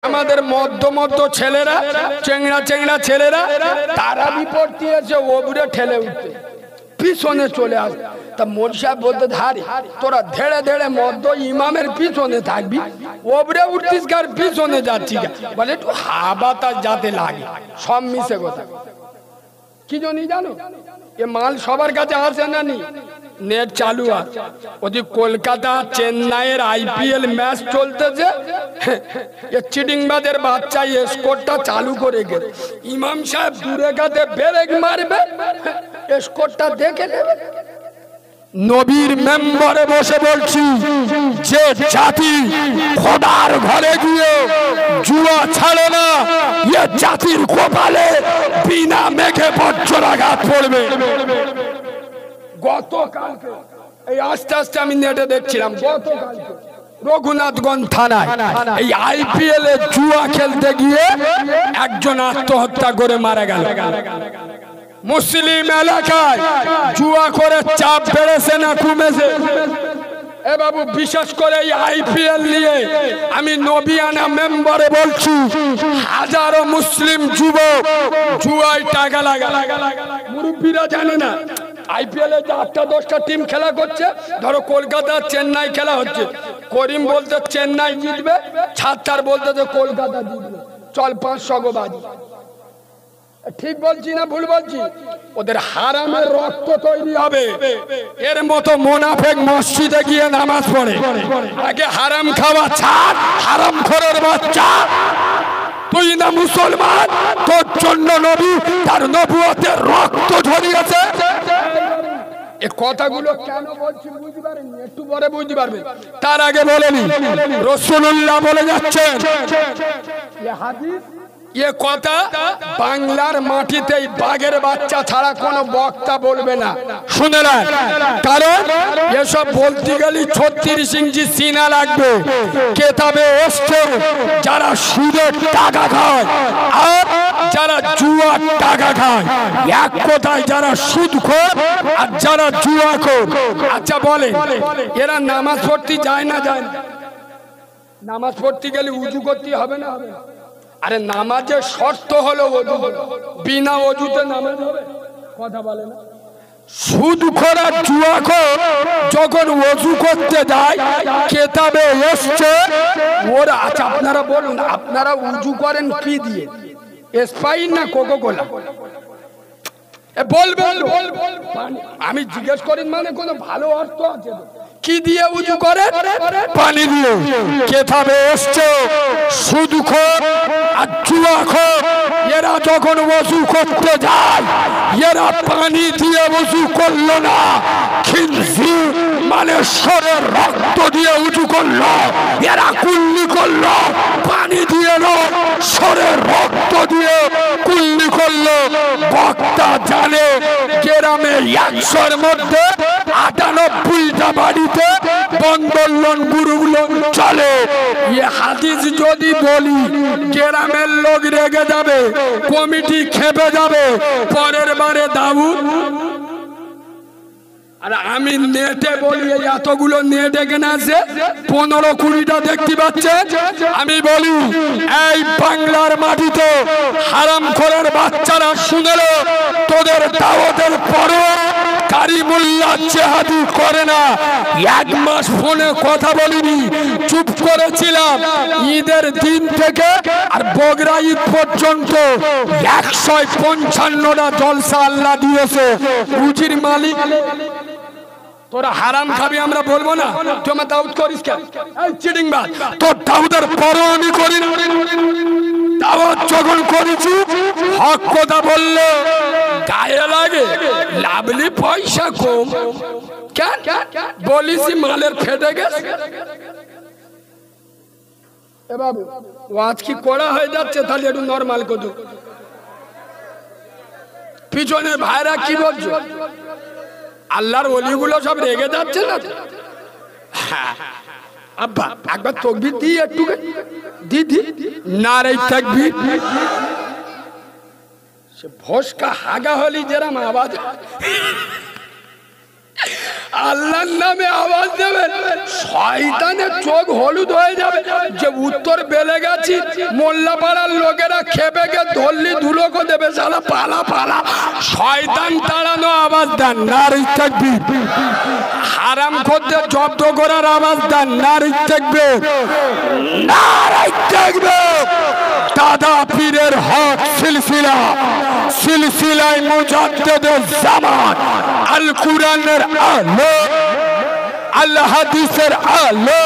আমাদের মধ্য মধ্য ছেলেরা, চেংড়া চেংড়া ছেলেরা তারা বিপত্তি এসে ওবরে ঠেলে উঠতে পিছনে চলে আসে। তা মৌলভী সাহেব বলতে, ধারে তোরা ধেড়ে ধেড়ে মধ্য ইমামের পিছনে থাকবি, ওবরে উঠতিস কার পিছনে যাচ্ছি, বলে একটু হাবাতাস যাতে লাগে। সব মিশে কথা। কি জানি জানো, এ মাল সবার কাছে আসে না নি, নেট চালু আছে। ওদিকে কলকাতা চেন্নাইয়ের আইপিএল ম্যাচ চলতেছে, চিটিংবাজের বাচ্চা স্কোরটা চালু করে গেছে। ইমাম সাহেব দূরে কাতে ব্রেক মারবে, স্কোরটা দেখে নেবে। নবীর মেম্বারে বসে বলছি, যে জাতি খোদার ঘরে গিয়ে জুয়া ছাড়ে না, এ জাতির কপালে বিনা মেঘে বজ্রাঘাত পড়বে। গতকালকে এই আস্তে আস্তে আমি নেটে দেখছিলাম, গতকালকে রঘুনাথগঞ্জ থানায় এই আইপিএল এ জুয়া খেলতে গিয়ে একজন আত্মহত্যা করে মারা গেল। মুসলিম এলাকায় জুয়া করে চাপ বেড়েছে না কমেছে? এ বাবু, বিশেষ করে এই আইপিএল নিয়ে আমি নবিয়ানা মেম্বারে বলছি, হাজারো মুসলিম যুবক জুয়ায় টাকা লাগা। মুরব্বীরা জানে না আইপিএল এ 8টা 10টা টিম খেলা করছে। ধরো কলকাতা চেন্নাই খেলা হচ্ছে, করিম বলতে চেন্নাই জিতবে, ছাত্তার বলতে যে কলকাতা জিতবে, চল 500 গো বাজি। ঠিক বলছি না ভুল বলছি? ওদের হারামের রক্ত তৈরি হবে। এর মতো মুনাফিক মসজিদে গিয়ে নামাজ পড়ে, আগে হারাম খাওয়া ছাড়, হারামখোরের বাচ্চা। তুই না মুসলমান, তোর জন্য নবী তার নবুয়তের রক্ত ঝরিয়েছে। এই কথাগুলো কেন বলছি বুঝতে পারেন? একটু পরে বুঝতে পারবেন। তার আগে বলেনি, রাসূলুল্লাহ বলে যাচ্ছেন, এই হাদিস, এ কথা বাংলার মাটিতে বাঘের বাচ্চা ছাড়া কোনো বক্তা বলবে না। শুনে না, কারণ এসব বলতে গেলে 36 ইঞ্চি সিনা লাগবে। কেতাবে এসছে, যারা সুদের টাকা খায় আর যারা জুয়ার টাকা খায়, এক কথায় যারা সুদখোর আর যারা জুয়াখোর। আচ্ছা বলে, এরা নামাজ পড়তে যায় না? যায় না? নামাজ পড়তে গেলে উজু করতে হবে না? হবে। আরে নামাজের শর্ত হলো ওযু, বিনা ওযুতে নামাজ হবে? কথা বলে না। সুদখোর আর জুয়াখোর যখন ওযু করতে যায়, কিতাবে এসছে ওরা। আচ্ছা আপনারা বলুন, আপনারা উযু করেন কি দিয়ে? স্প্রাইট না কোকা-কোলা? বলবেন? আমি জিজ্ঞেস করি মানে কোনো ভালো অর্থ আছে? কি দিয়ে উযু করে? পানি দিয়ে। কিতাবে এসছে সুদখোর আর জুয়াখোর এরা যখন ওযু করতে যায়, এরা পানি দিয়ে ওযু করলো না, খিনজির মানে শরীর রক্ত দিয়ে উযু করলো। এরা কুল্লি করলো, পানি দিয়ে না, শরীর রক্ত দিয়ে কুল্লি করলো। বক্তা জানে গ্রামে 100-র মধ্যে 98টা বাড়িতে বন্দোলন গুরুগুলো চলে। এ হাদিস যদি বলি, গ্রামের লোক রেগে যাবে, কমিটি খেপে যাবে, পরের বারে দাউদ। আর আমি নেটে বলি, এতগুলো নেটে কেন আছে? 15-20টা দেখতে পাচ্ছেন। আমি বলি, এই বাংলার মাটিতে হারামখোরের বাচ্চারা শুনেলো, তোদের দাওয়াতের পরও কারিমুল্লাহ জেহাদি করে না। 1 মাস ফোনে কথা বলিনি, চুপ করেছিলাম। ঈদের দিন থেকে আর বগরা ঈদ পর্যন্ত 155টা জলসা আল্লাহ দিয়েছে। রুজির মালিক তোরা হারাম খাবি আমরা বলবো না? তুই আমার দাউদ করিস কেন? এই চিটিংবাজ, তোর দাউদের পরও আমি করি না। দাওয়াত যখন করেছি, হক কথা বললে গায়ে লাগে, লাভলি পয়সা কম কেন বলিস? মালের ফেটে গেছে। এ বাবু, ওয়াজ কি করা হয়ে যাচ্ছে? তাহলে একটু নরমাল কত। পিছনে ভাইরা কি বলছো? আল্লাহর ওলিগুলো সব রেগে যাচ্ছে না? আব্বা একবার তাকবীর দি, একটু দিদি নারে তাকবীর। সে ভোসকা হাগা হলি যেরকম আওয়াজ। আল্লাহর নামে আওয়াজ দেবেন, শয়তানের চোখ হলুদ হয়ে যাবে। যে উত্তর বেলে গেছি, মোল্লাপাড়ার লোকেরা খেপে গে ধরলি ধুলোকে দেবে, সালা পালা পালা। শয়তান তাড়ানো আওয়াজ দেন, নারী তাকবীর। হারাম খোরদের জব্দ করার আওয়াজ দেন, নারী তাকবীর, নারী তাকবীর। দাদা পীরের হক সিলসিলা, সিলসিলায় মুজাদ্দিদুল জামান, আল কুরআনের আলো, আল হাদিসের আলো,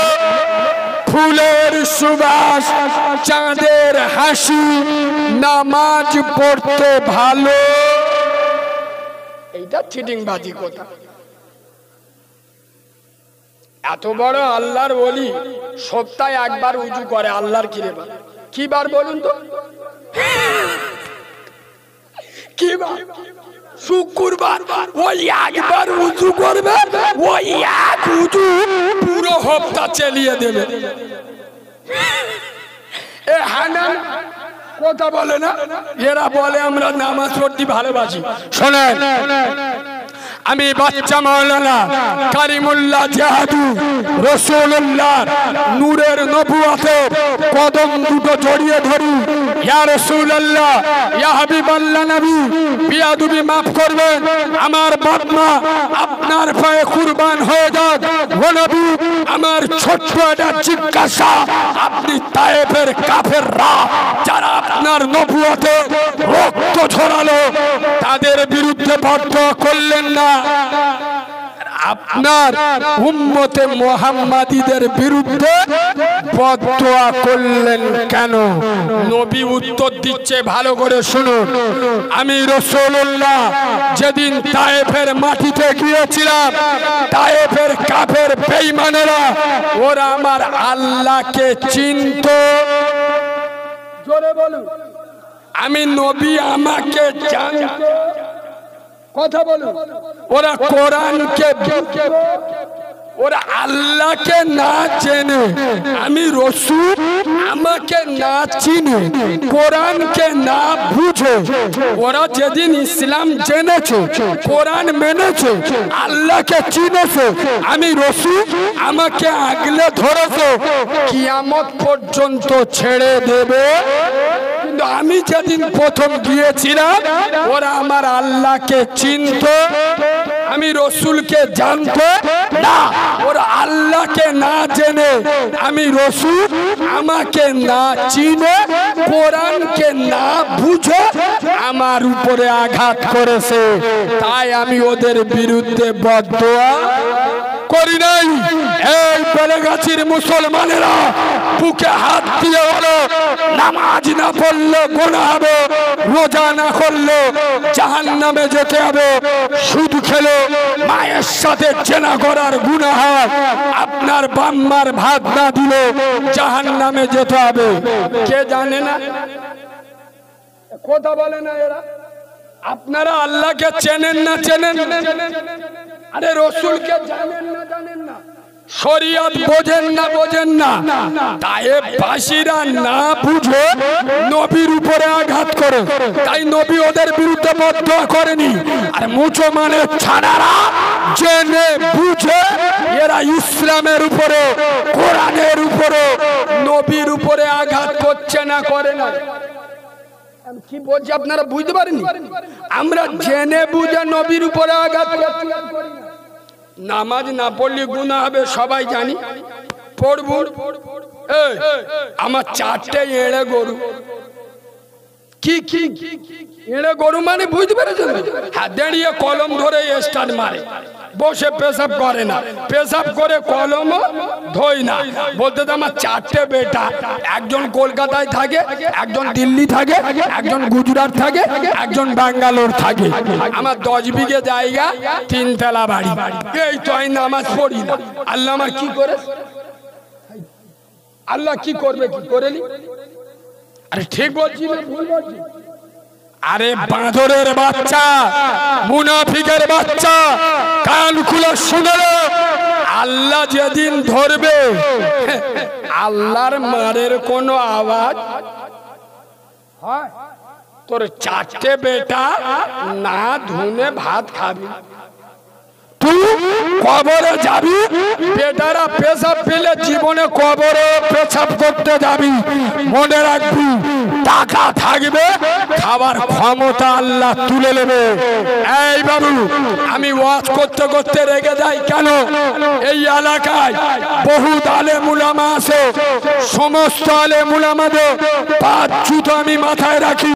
ফুলের সুবাস, চাঁদের হাসি, নামাজ পড়তে ভালো। এইটা চিটিংবাজি কথা। এত বড় আল্লাহর ওলি সপ্তাহে একবার উজু করে, আল্লাহর কিরে বার কি বার বলুন তো? কি বার? শুক্রবার। ওই একবার উজু করবে, ওই এক উজু পুরো হপ্তা চালিয়ে দেবে। এ হানান কথা বলে না, এরা বলে আমরা নামাজ পড়তে ভালোবাসি। শোনেন, আমি বাচ্চা মাওলানা কারিমুল্লাহ জাহাদু রাসূলুল্লাহ নূরের নবুয়তে কদম দুটো জড়িয়ে ধরি। ইয়া রাসূলুল্লাহ, ইয়া হাবিবাল্লাহ নবী, বিয়াদবি মাফ করবেন, আমার বাপ মা আপনার পায়ে কুরবান হয়ে যাক। ও নবী, আমার ছোট্ট একটা জিজ্ঞাসা, আপনি তায়েফের কাফেররা যারা আপনার নবুয়তে রক্ত ঝরালো, তাদের বিরুদ্ধে বদদোয়া করলেন না, আপনার উম্মতে মুহাম্মাদীদের বিরুদ্ধে বদদোয়া করলেন কেন? নবী উত্তর দিচ্ছে, ভালো করে শুনুন। আমি রাসূলুল্লাহ যেদিন তায়েফের মাটিতে গিয়েছিলাম, তায়েফের কাফের বেঈমানেরা ওরা আমার আল্লাহকে চিনত। জোরে বলুন, আমি নবী আমাকে জানত। কথা বলুন, ওরা কোরআনকে, ওরা আল্লাহকে না চেনে, আমি রাসূল আমাকে না চিনে, কোরআনকে না বুঝে, ওরা যেদিন ইসলাম জেনেছে, কোরআন মেনেছে, আল্লাহকে চিনেছে, আমি রাসূল আমাকে আগলে ধরেছে, কিয়ামত পর্যন্ত ছেড়ে দেবে। কিন্তু আমি যেদিন প্রথম গিয়েছিলাম, ওরা আমার আল্লাহকে চিনত, আমি রাসূলকে জানত না। ওরা আল্লাহকে না জেনে, আমি রাসূল আমাকে না চিনে, কোরআনকে না বুঝে আমার উপরে আঘাত করেছে। তাই আমি ওদের বিরুদ্ধে বদদোয়া করি নাই। এই বেলেগাছির মুসলমানেরা বুকে হাত দিয়ে হলো, নামাজ না পড়লে গুনাহ হবে, রোজা না করলে জাহান্নামে যেতে হবে, সুদ খেলে মায়ের সাথে জেনা করার গুনাহ হয়, আপনার বাম্মার ভাত না দিলে জাহান্নামে যেতে হবে। কে জানে না? কথা বলে না এরা। আপনারা আল্লাহকে চেনেন না চেনেন? আরে রাসূলকে জানেন না জানেন না? শরীয়ত বোঝেন না বোঝেন না? তায়েফবাসীরা না বুঝে নবীর উপরে আঘাত করে, তাই নবী ওদের বিরুদ্ধে বদদোয়া করেনি। আর মুসলমানের ছাড়ারা জেনে বুঝে এরা ইসলামের উপরে, কোরআনের উপরে, নবীর উপরে আঘাত করছে না, করে না। কি বলছি আপনারা বুঝতে পারেননি? আমরা জেনে বুঝে নবীর উপরে আঘাত করি। নামাজ না পড়লে গুনাহ হবে সবাই জানি, পড়ব। আমার 4টে এড়ে গরু। কি কি এড়ে গরু মানে বুঝতে পেরেছেন? হ্যাঁ, দাঁড়িয়ে কলম ধরে স্টার্ট মারে, বসে পেশাব করে না, পেশাব করে কলম ধোয় না। বলতে তো আমার 4টে বেটা, একজন কলকাতায় থাকে, একজন দিল্লি থাকে, একজন গুজরাট থাকে, একজন ব্যাঙ্গালোর থাকে। আমার 10 বিঘে জায়গা, 3 তলা বাড়ি। এই তো আমি নামাজ পড়ি না, আল্লাহ আমার কি করে, আল্লাহ কি করবে, কি করেনি? আরে ঠিক বলছি না ভুল বলছি? আরে বাঁদরের বাচ্চা, মুনাফিকের বাচ্চা, কান খুলে শুনে লো, আল্লাহ যেদিন ধরবে, আল্লাহর মারের কোনো আওয়াজ হয়? তোর 4টে বেটা না ধুনে ভাত খাবি, বাবু কবরে যাবি, বেটারা পেশাব পেলে জীবনে কবরে পেশাব করতে যাবি, মনে রাখবি টাকা থাকবে, খাবার ক্ষমতা আল্লাহ তুলে নেবে। এই বাবু আমি ওয়াজ করতে করতে রেগে যাই কেন? এই এলাকায় বহুত আলেম উলামা আছে, সমস্ত আলেম উলামাদের পাঁচ জুতো আমি মাথায় রাখি।